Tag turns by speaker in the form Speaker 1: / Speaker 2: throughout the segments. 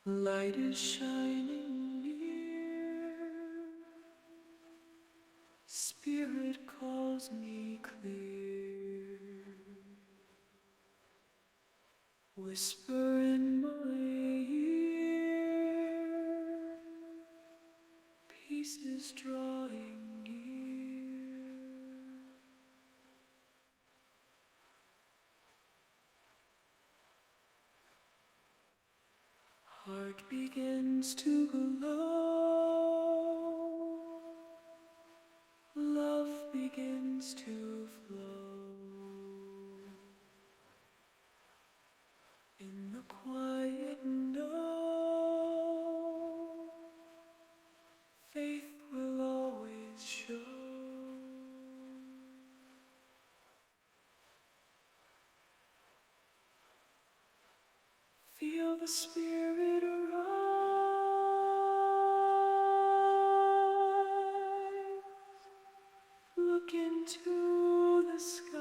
Speaker 1: Light is shining near, Spirit calls me clear. Whisper in my ear, peace is drawing near. Heart begins to glow, love begins to flow. In the quiet know, faith will always show. Feel the Spirit arise. Look into the sky.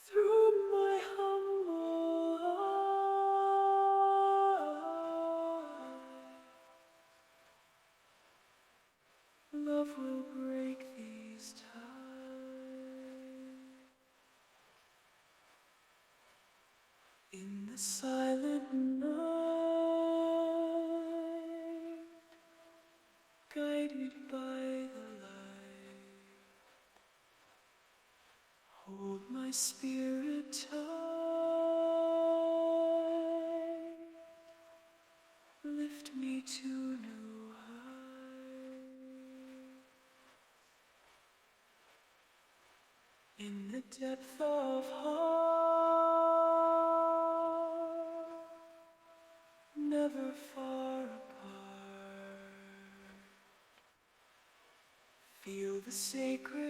Speaker 1: Through my humble eye, love will break these ties. In the silent night, guided by the light, hold my spirit tight, lift me to new heights. In the depth of heart, never far apart, feel the sacred